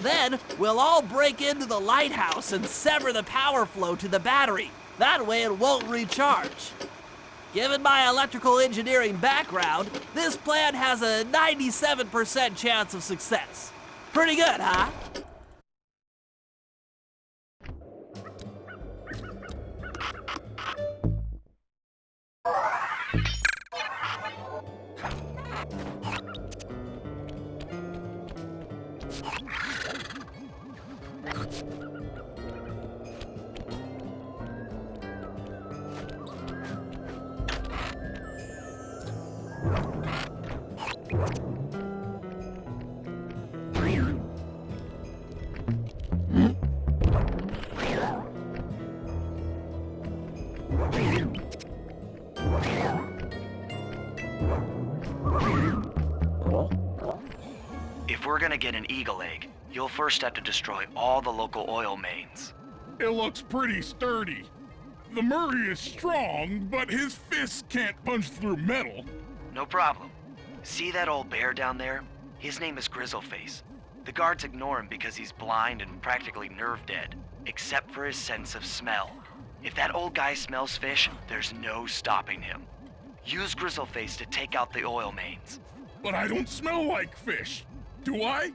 Then we'll all break into the lighthouse and sever the power flow to the battery. That way it won't recharge. Given my electrical engineering background, this plan has a 97% chance of success. Pretty good, huh? If we're gonna get an eagle egg, you'll first have to destroy all the local oil mains. It looks pretty sturdy. The Murray is strong, but his fists can't punch through metal. No problem. See that old bear down there? His name is Grizzleface. The guards ignore him because he's blind and practically nerve dead, except for his sense of smell. If that old guy smells fish, there's no stopping him. Use Grizzleface to take out the oil mains. But I don't smell like fish. Do I?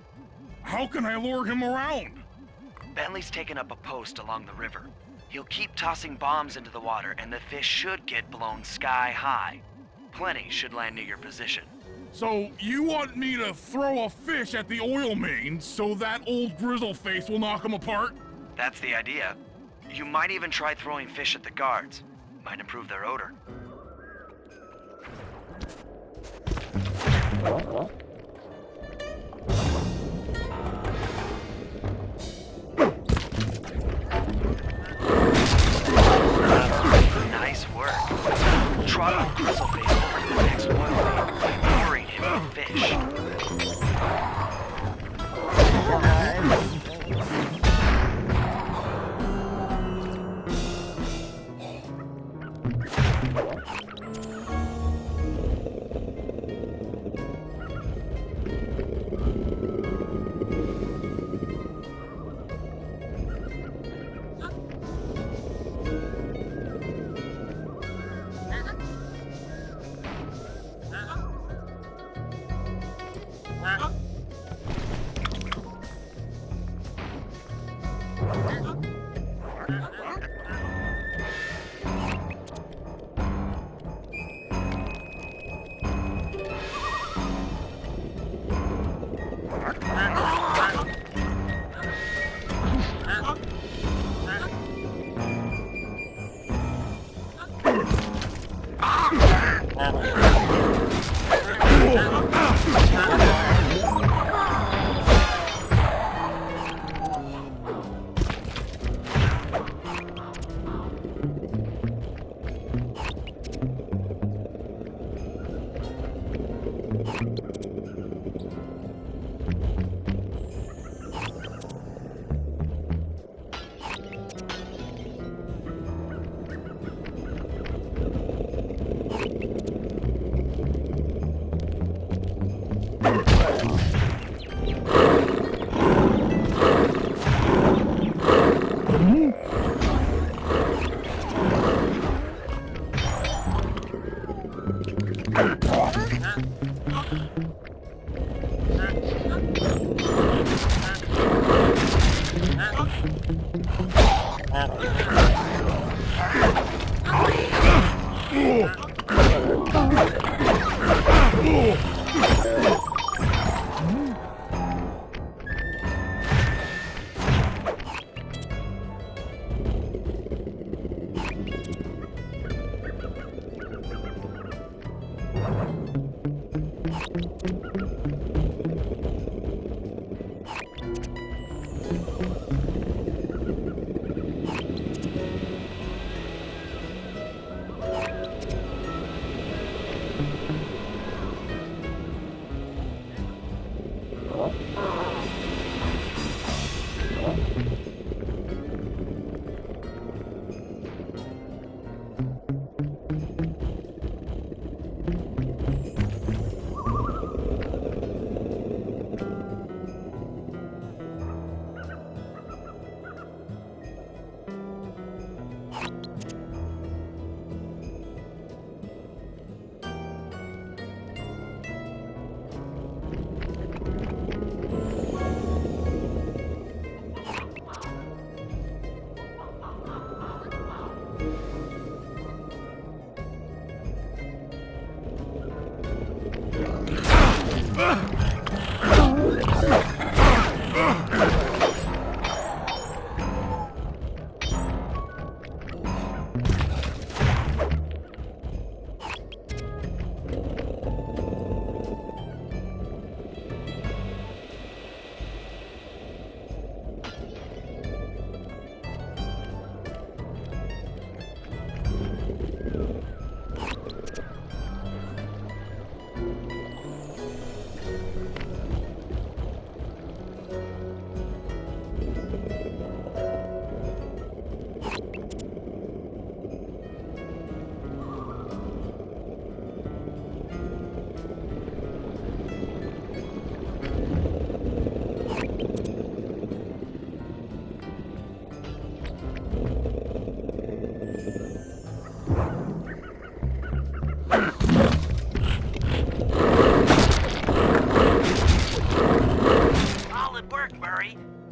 How can I lure him around? Bentley's taken up a post along the river. He'll keep tossing bombs into the water and the fish should get blown sky high. Plenty should land near your position. So you want me to throw a fish at the oil mains so that old Grizzleface will knock him apart? That's the idea. You might even try throwing fish at the guards. Might improve their odor. Nice work. Trot on Grizzleface over to the next oil main by burying him with fish.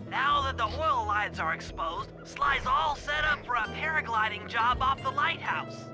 Now that the oil lines are exposed, Sly's all set up for a paragliding job off the lighthouse.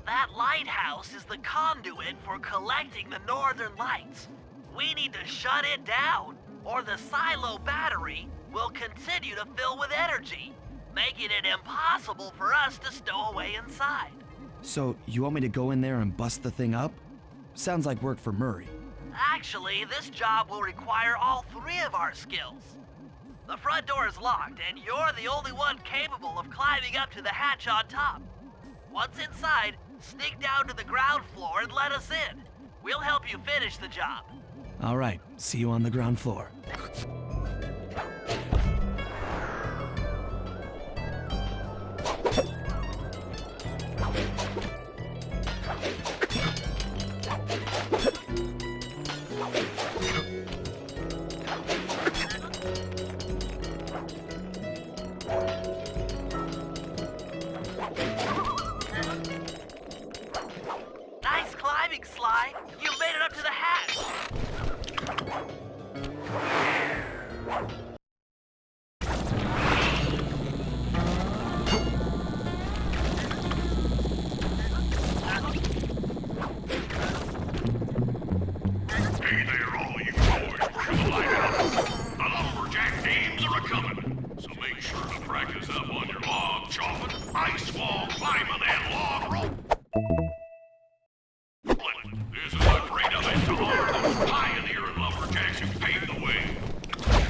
That lighthouse is the conduit for collecting the northern lights. We need to shut it down, or the silo battery will continue to fill with energy, making it impossible for us to stow away inside. So, you want me to go in there and bust the thing up? Sounds like work for Murray. Actually, this job will require all three of our skills. The front door is locked, and you're the only one capable of climbing up to the hatch on top. Once inside, sneak down to the ground floor and let us in. We'll help you finish the job. All right, see you on the ground floor. Nice climbing, Sly. You made it up to the hatch. Hey there, all you boys from the lighthouse. The lumberjack teams are a-coming, so make sure to practice up on your log chopping, ice wall climbing, and log rope. This is a great event to honor those pioneering lumberjacks who paved the way.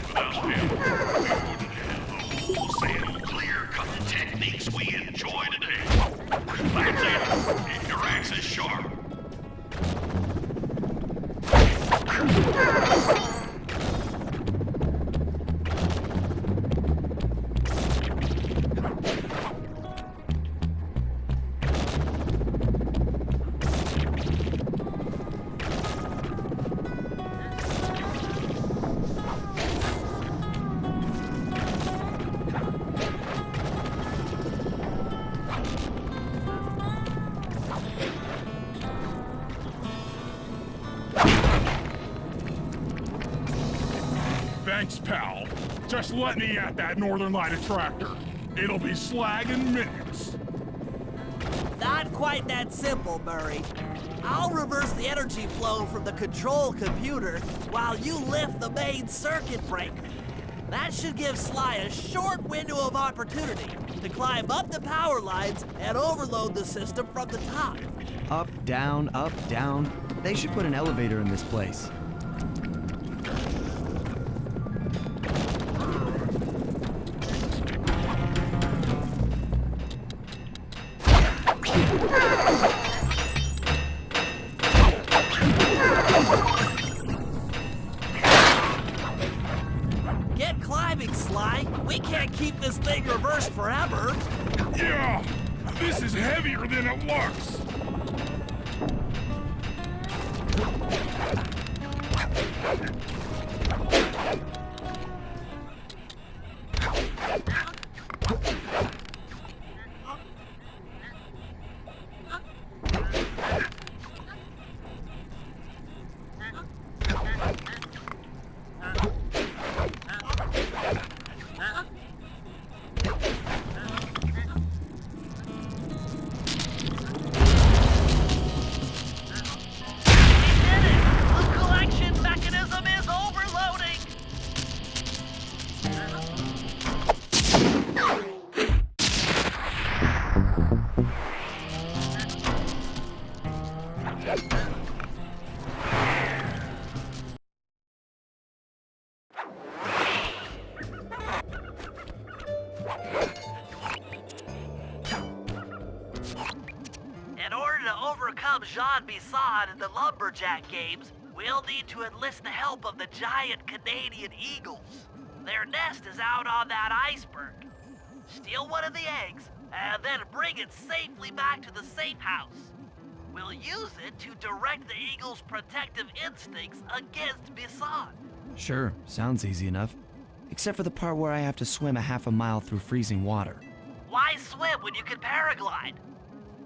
Without them, we wouldn't have the wholesale, clear-cutting techniques we enjoy today. That's it. Keep your axes sharp. Thanks, pal. Just let me at that Northern Light attractor. It'll be slag in minutes. Not quite that simple, Murray. I'll reverse the energy flow from the control computer while you lift the main circuit breaker. That should give Sly a short window of opportunity to climb up the power lines and overload the system from the top. Up, down, up, down. They should put an elevator in this place. Get climbing, Sly. We can't keep this thing reversed forever. Yeah, this is heavier than it looks. In order to overcome Jean Bisson in the Lumberjack games, we'll need to enlist the help of the giant Canadian eagles. Their nest is out on that iceberg. Steal one of the eggs, and then bring it safely back to the safe house. We'll use it to direct the eagle's protective instincts against Bisson. Sure, sounds easy enough. Except for the part where I have to swim a half a mile through freezing water. Why swim when you can paraglide?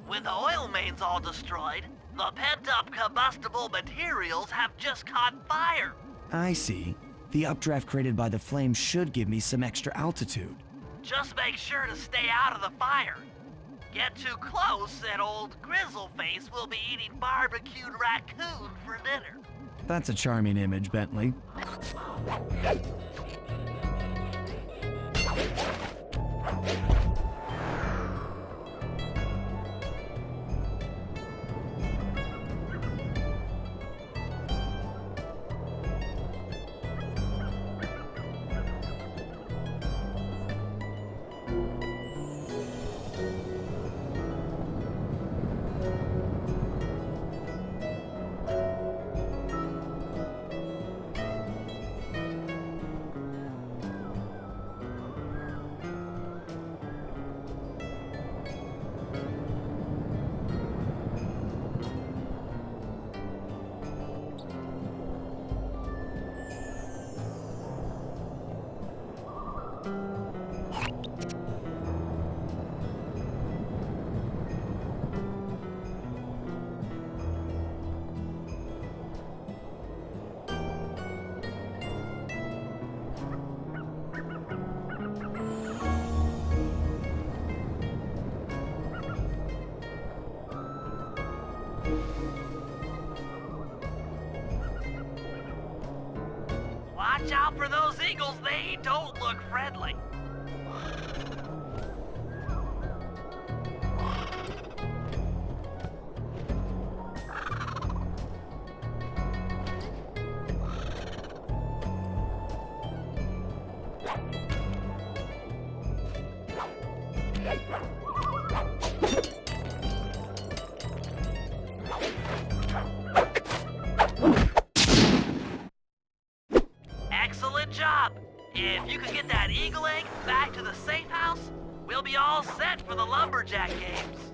With the oil mains all destroyed, the pent-up combustible materials have just caught fire. I see. The updraft created by the flames should give me some extra altitude. Just make sure to stay out of the fire. Get too close and old Grizzleface will be eating barbecued raccoon for dinner. That's a charming image, Bentley. Watch out for those eagles, they don't look friendly. Excellent job! If you could get that eagle egg back to the safe house, we'll be all set for the Lumberjack games.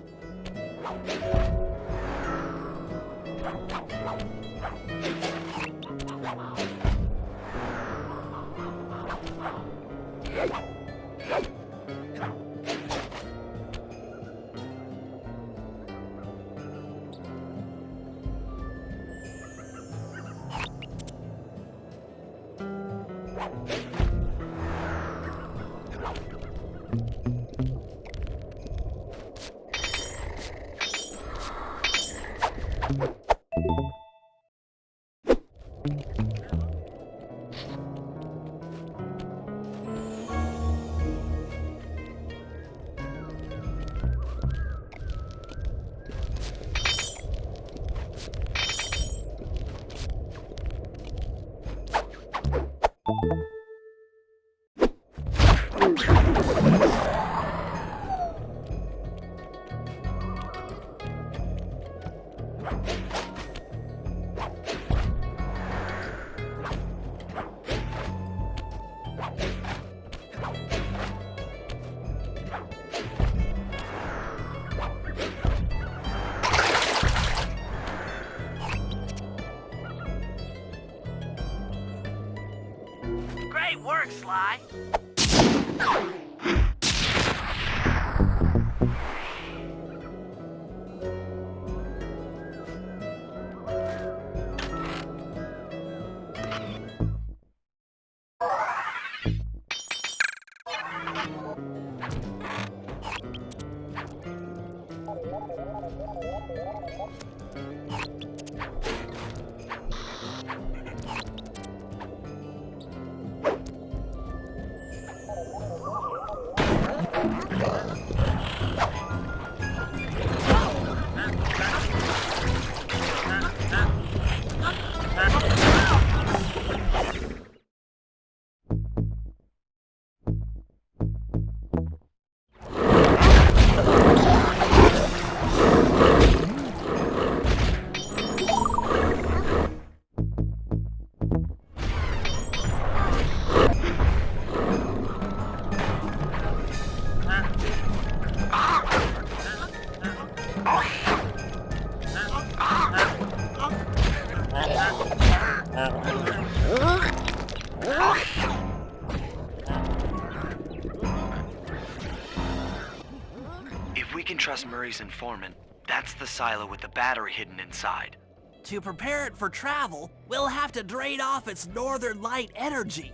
Great work, Sly. If we can trust Murray's informant, that's the silo with the battery hidden inside. To prepare it for travel, we'll have to drain off its northern light energy.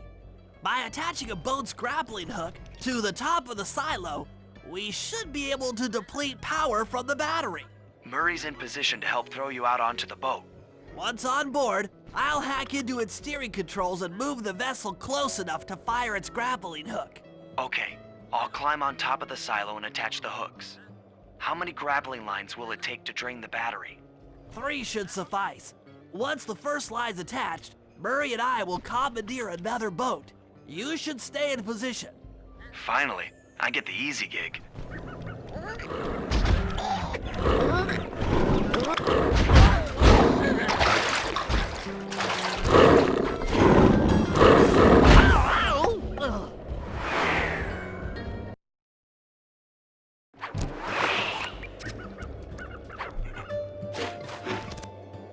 By attaching a boat's grappling hook to the top of the silo, we should be able to deplete power from the battery. Murray's in position to help throw you out onto the boat. Once on board, I'll hack into its steering controls and move the vessel close enough to fire its grappling hook. Okay, I'll climb on top of the silo and attach the hooks. How many grappling lines will it take to drain the battery? 3 should suffice. Once the first line's attached, Murray and I will commandeer another boat. You should stay in position. Finally, I get the easy gig.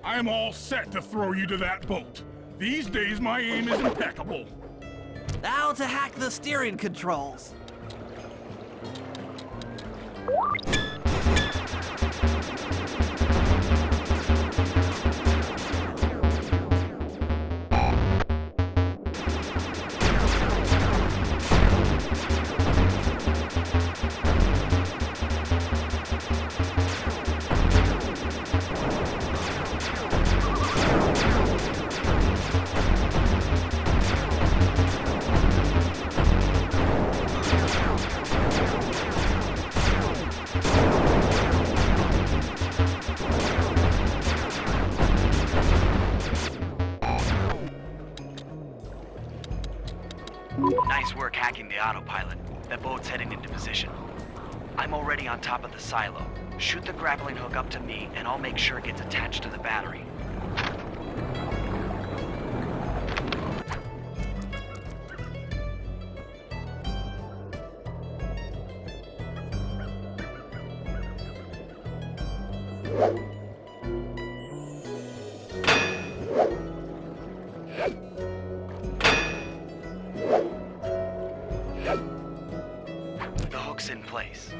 I'm all set to throw you to that boat. These days, my aim is impeccable. Now to hack the steering controls. Nice work hacking the autopilot. That boat's heading into position. I'm already on top of the silo. Shoot the grappling hook up to me, and I'll make sure it gets attached to the battery. The hook's in place.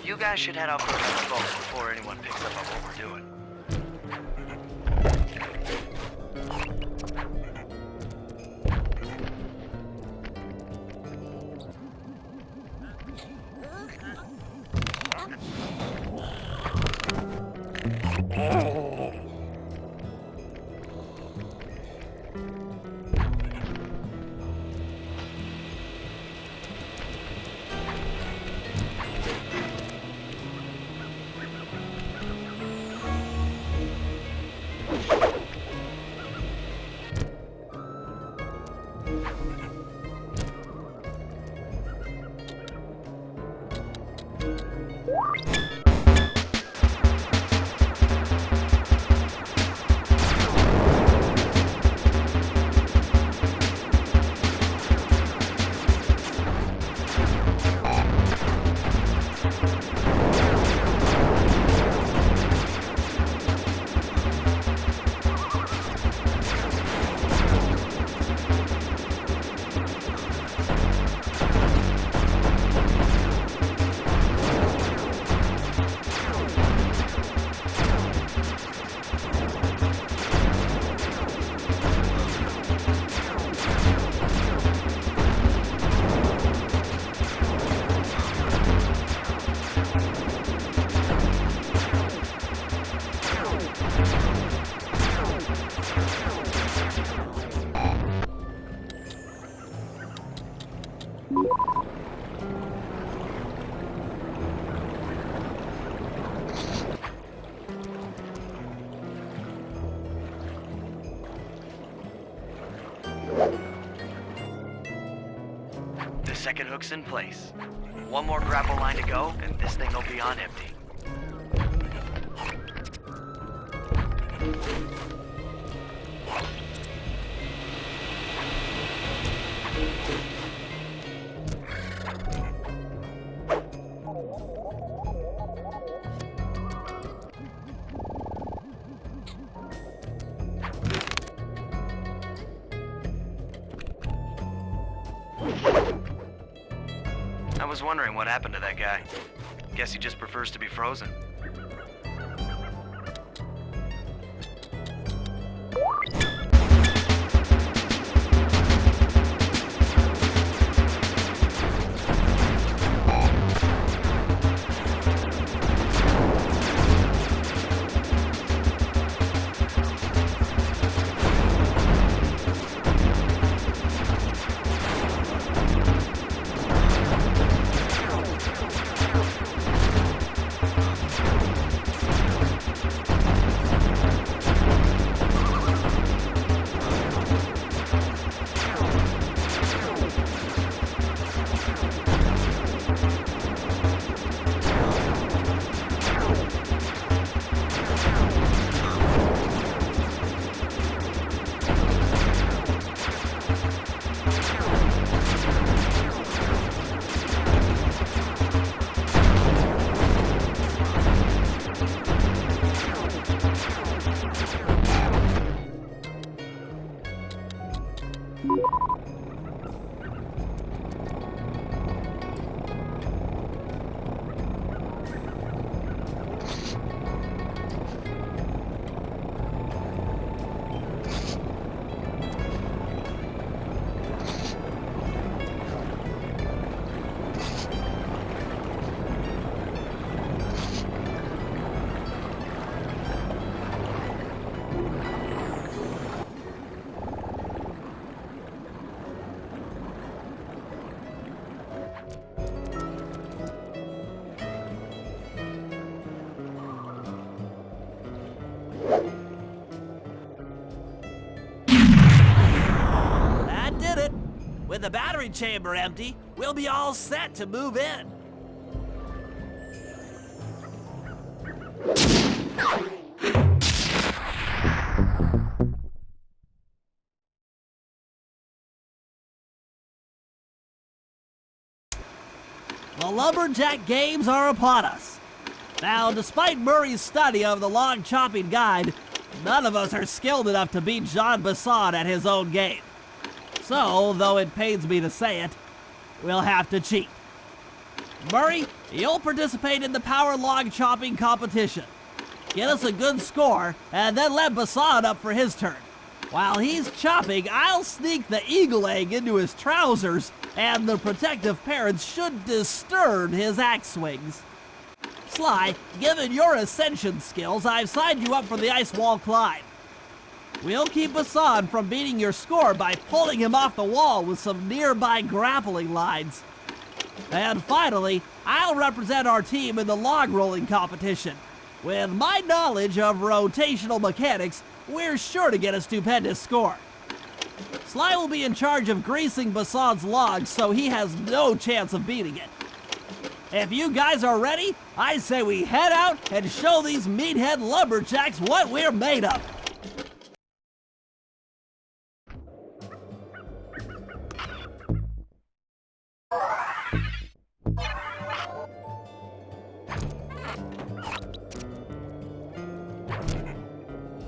You guys should head out for the boat before anyone picks up on what we're doing. The second hook's in place. One more grapple line to go, and this thing will be on empty. I was wondering what happened to that guy. Guess he just prefers to be frozen. That did it. With the battery chamber empty, we'll be all set to move in. The Lumberjack Games are upon us. Now, despite Murray's study of the log chopping guide, none of us are skilled enough to beat Jean Bassan at his own game. So, though it pains me to say it, we'll have to cheat. Murray, you'll participate in the power log chopping competition. Get us a good score, and then let Bassan up for his turn. While he's chopping, I'll sneak the eagle egg into his trousers, and the protective parents should disturb his axe swings. Sly, given your ascension skills, I've signed you up for the ice wall climb. We'll keep Bassan from beating your score by pulling him off the wall with some nearby grappling lines. And finally, I'll represent our team in the log rolling competition. With my knowledge of rotational mechanics, we're sure to get a stupendous score. Sly will be in charge of greasing Bassan's logs, so he has no chance of beating it. If you guys are ready, I say we head out and show these meathead lumberjacks what we're made of.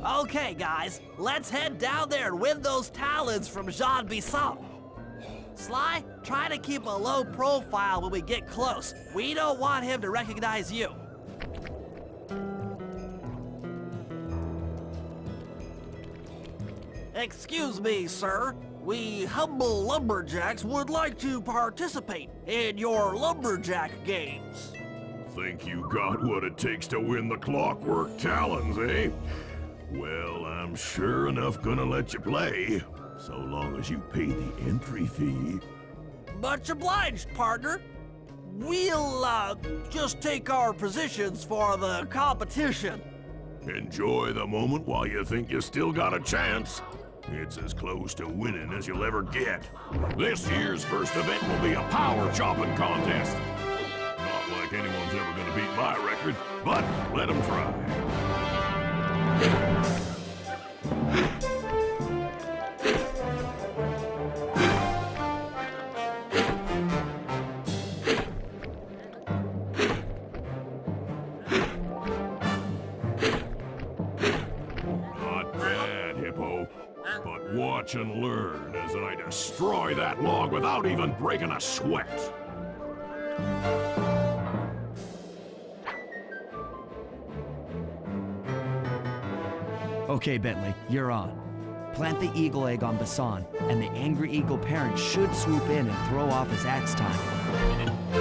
Okay, guys, let's head down there and win those talons from Jean Bisson. Sly, try to keep a low profile when we get close. We don't want him to recognize you. Excuse me, sir. We humble lumberjacks would like to participate in your lumberjack games. Think you got what it takes to win the clockwork talons, eh? Well, I'm sure enough gonna let you play, so long as you pay the entry fee. Much obliged, partner. We'll, just take our positions for the competition. Enjoy the moment while you think you still got a chance. It's as close to winning as you'll ever get. This year's first event will be a power chopping contest. Not like anyone's ever gonna beat my record, but let them try. Not bad, Hippo. But watch and learn as I destroy that log without even breaking a sweat. Okay, Bentley, you're on. Plant the eagle egg on Bassan, and the angry eagle parent should swoop in and throw off his axe time.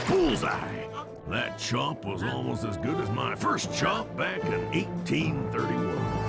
Bullseye! That chomp was almost as good as my first chomp back in 1831.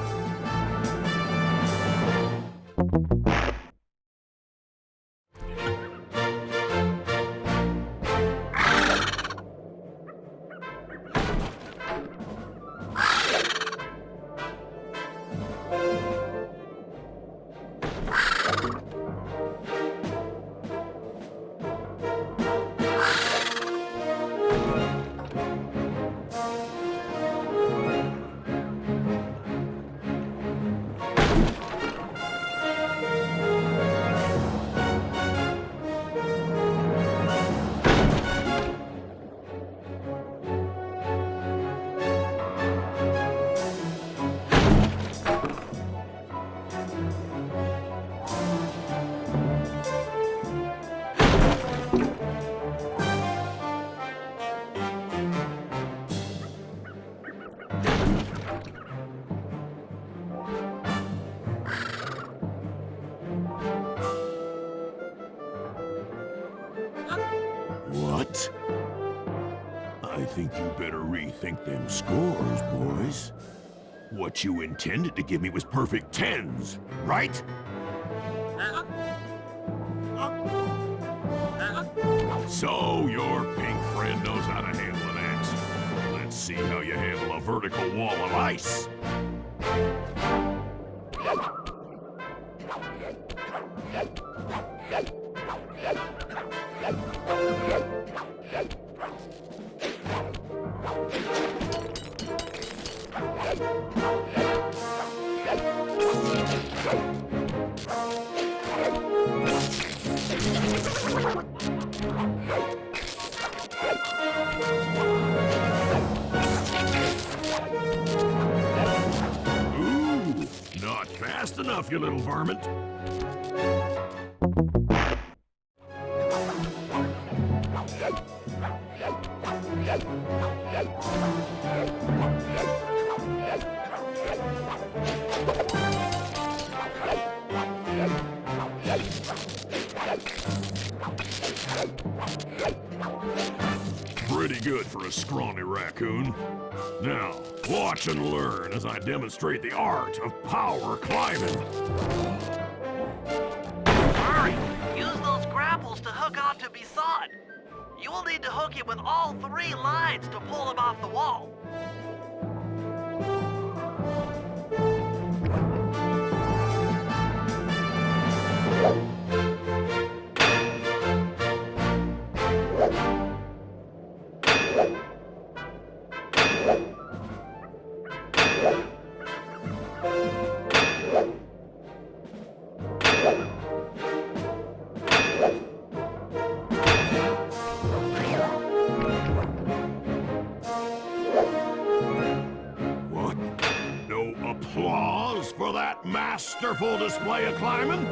What? I think you better rethink them scores, boys. What you intended to give me was perfect tens, right? So your pink friend knows how to handle an axe. Let's see how you handle a vertical wall of ice. Ooh, not fast enough, you little varmint. Pretty good for a scrawny raccoon. Now, watch and learn as I demonstrate the art of power climbing. Hurry! Use those grapples to hook onto Bison. You will need to hook it with all 3 lines to pull him off the wall. What? No applause for that masterful display of climbing?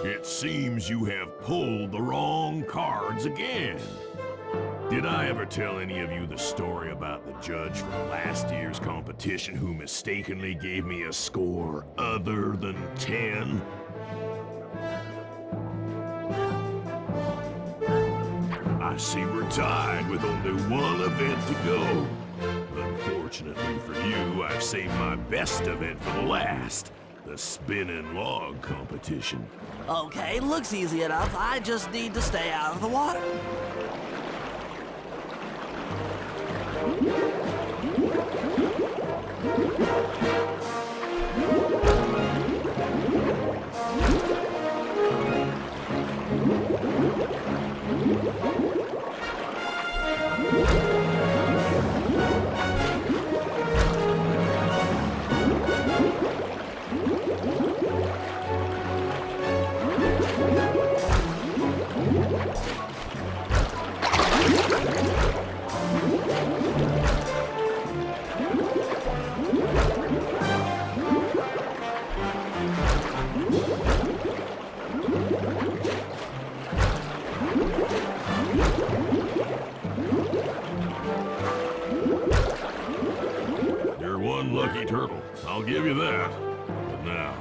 It seems you have pulled the wrong cards again. Did I ever tell any of you the story about the judge from last year's competition who mistakenly gave me a score other than 10? I see we're tied with only one event to go. Unfortunately for you, I've saved my best event for the last. The spinning log competition. Okay, looks easy enough. I just need to stay out of the water. Lucky turtle, I'll give you that. But now,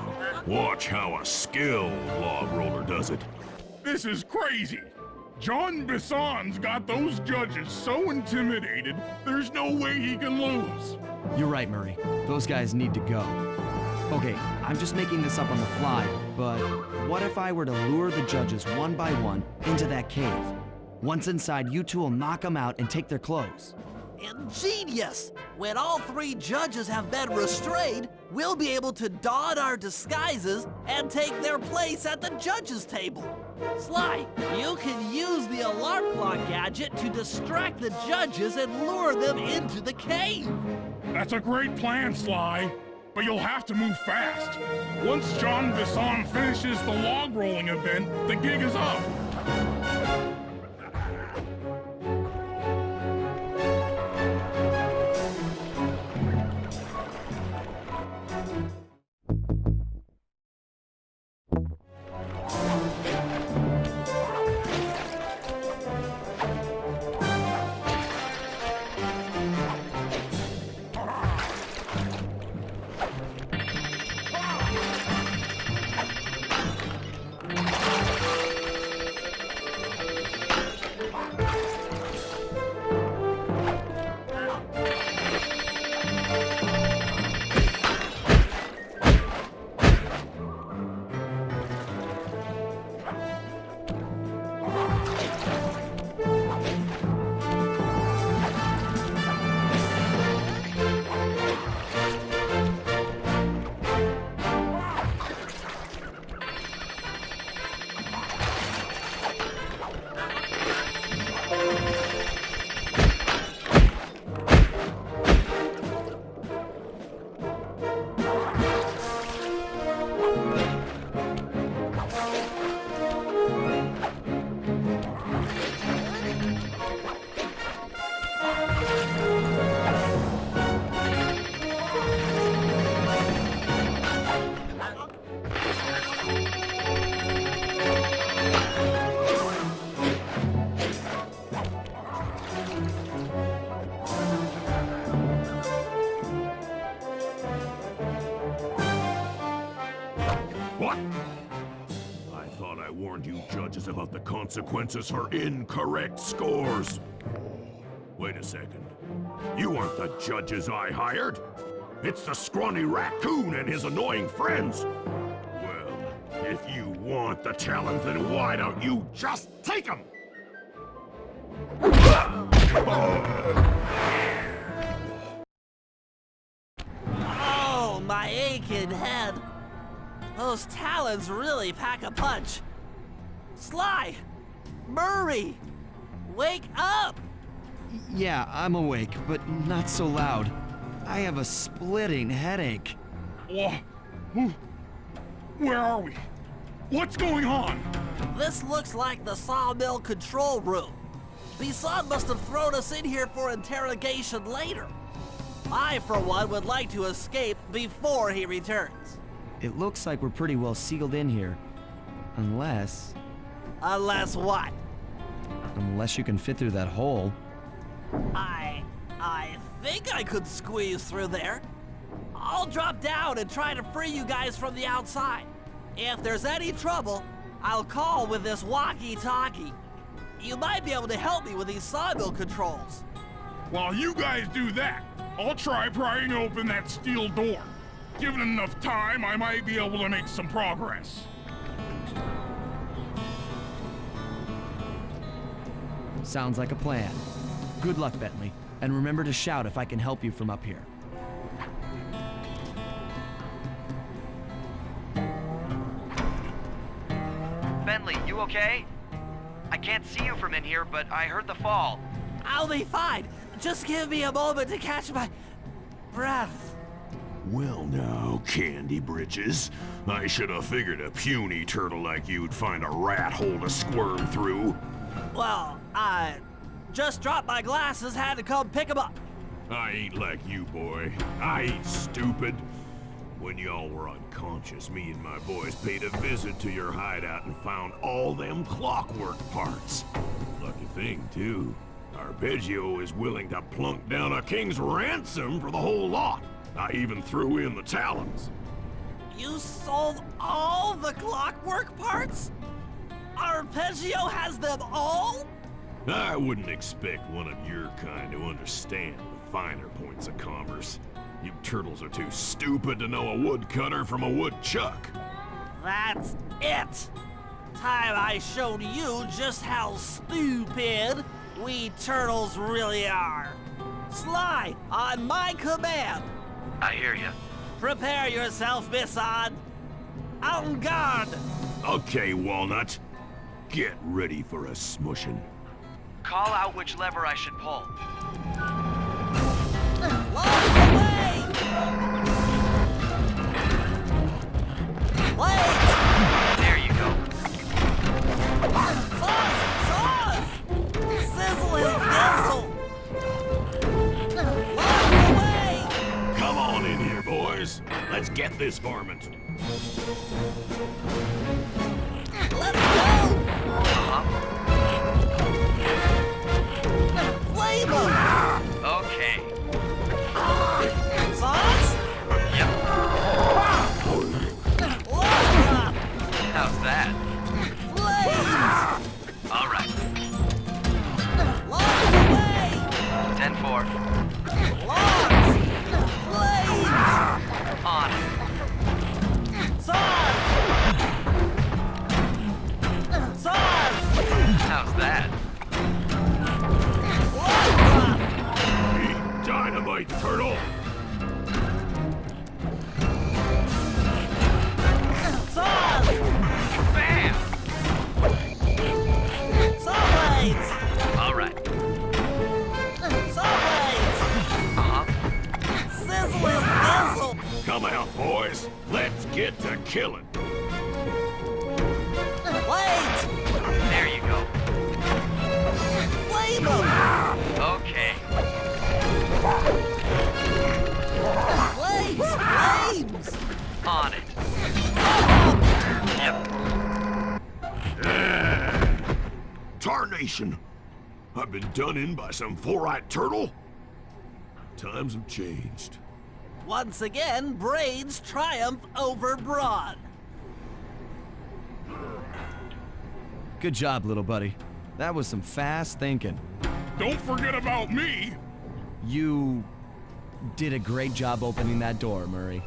watch how a skilled log roller does it. This is crazy. John Bison's got those judges so intimidated, there's no way he can lose. You're right, Murray. Those guys need to go. Okay, I'm just making this up on the fly, but what if I were to lure the judges one by one into that cave? Once inside, you two will knock them out and take their clothes. Ingenious! When all 3 judges have been restrained, we'll be able to don our disguises and take their place at the judges' table. Sly, you can use the alarm clock gadget to distract the judges and lure them into the cave. That's a great plan, Sly. But you'll have to move fast. Once John Bison finishes the log rolling event, the gig is up. warned you judges about the consequences for incorrect scores. Wait a second. You aren't the judges I hired. It's the scrawny raccoon and his annoying friends. Well, if you want the challenge, then why don't you just take them? Oh, my aching head. Those talons really pack a punch. Sly! Murray! Wake up! Yeah, I'm awake, but not so loud. I have a splitting headache. Where are we? What's going on? This looks like the sawmill control room. Bisson must have thrown us in here for interrogation later. I, for one, would like to escape before he returns. It looks like we're pretty well sealed in here. Unless Unless what? you can fit through that hole. I think I could squeeze through there. I'll drop down and try to free you guys from the outside. If there's any trouble, I'll call with this walkie-talkie. You might be able to help me with these sawmill controls. While you guys do that, I'll try prying open that steel door. Given enough time, I might be able to make some progress. Sounds like a plan. Good luck, Bentley. And remember to shout if I can help you from up here. Bentley, you okay? I can't see you from in here, but I heard the fall. I'll be fine. Just give me a moment to catch my breath. Well now, Candy Britches. I should have figured a puny turtle like you'd find a rat hole to squirm through. Well, I just dropped my glasses, had to come pick them up. I ain't like you, boy. I ain't stupid. When y'all were unconscious, me and my boys paid a visit to your hideout and found all them clockwork parts. Lucky thing, too. Arpeggio is willing to plunk down a king's ransom for the whole lot. I even threw in the talons. You sold all the clockwork parts? Arpeggio has them all? I wouldn't expect one of your kind to understand the finer points of commerce. You turtles are too stupid to know a woodcutter from a woodchuck. That's it. Time I showed you just how stupid we turtles really are. Sly, on my command. I hear you. Prepare yourself, Bisson. En garde. Okay, Walnut. Get ready for a smushin'. Call out which lever I should pull. Lock away! Wait! There you go. Sauce! Sauce! Sizzle his nizzle! Lock away! Come on in here, boys. Let's get this varmint. Let's go! Flame him! Okay. Sauce? Yep. Lava! How's that? Flames! All right. Lock away! 10-4. Logs! Flames! On it. Sauce! Sauce! How's that? Lava! Eat dynamite, turtle. Sauce! Bam! Saw blades! All right. Saw blades! Uh-huh. Sizzle his nizzle! Come out, boys. Let's get to killing. Blades! There you go. Flame him! Okay. Flames! Flames! On it. Yep. Tarnation! I've been done in by some four-eyed turtle? Times have changed. Once again, brains triumph over brawn. Good job, little buddy. That was some fast thinking. Don't forget about me. You did a great job opening that door, Murray.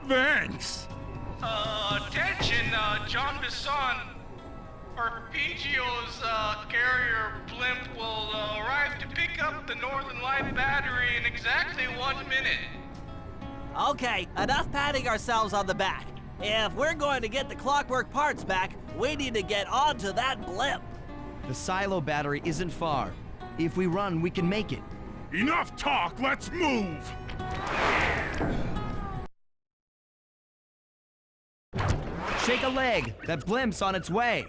Thanks. Attention, John Bisson. Arpeggio's carrier blimp will arrive to pick up the Northern Light battery in exactly 1 minute. Okay, enough patting ourselves on the back. If we're going to get the clockwork parts back, we need to get onto that blimp. The silo battery isn't far. If we run, we can make it. Enough talk, let's move. Shake a leg. That blimp's on its way.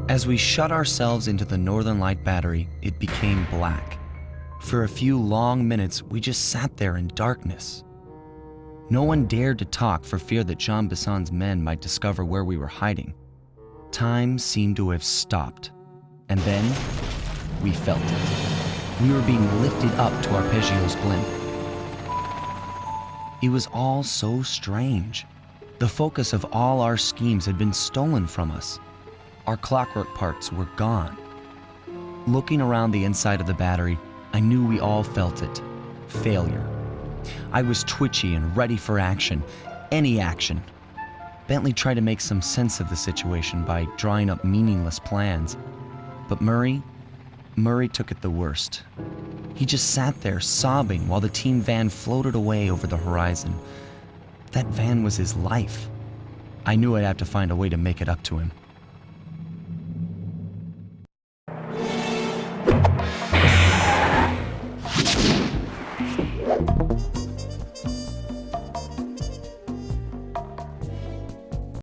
As we shut ourselves into the Northern Light battery, it became black. For a few long minutes, we just sat there in darkness. No one dared to talk for fear that Jean Bisson's men might discover where we were hiding. Time seemed to have stopped. And then, we felt it. We were being lifted up to Arpeggio's blimp. It was all so strange. The focus of all our schemes had been stolen from us. Our clockwork parts were gone. Looking around the inside of the battery, I knew we all felt it. Failure. I was twitchy and ready for action. Any action. Bentley tried to make some sense of the situation by drawing up meaningless plans. But Murray took it the worst. He just sat there sobbing while the team van floated away over the horizon. That van was his life. I knew I'd have to find a way to make it up to him.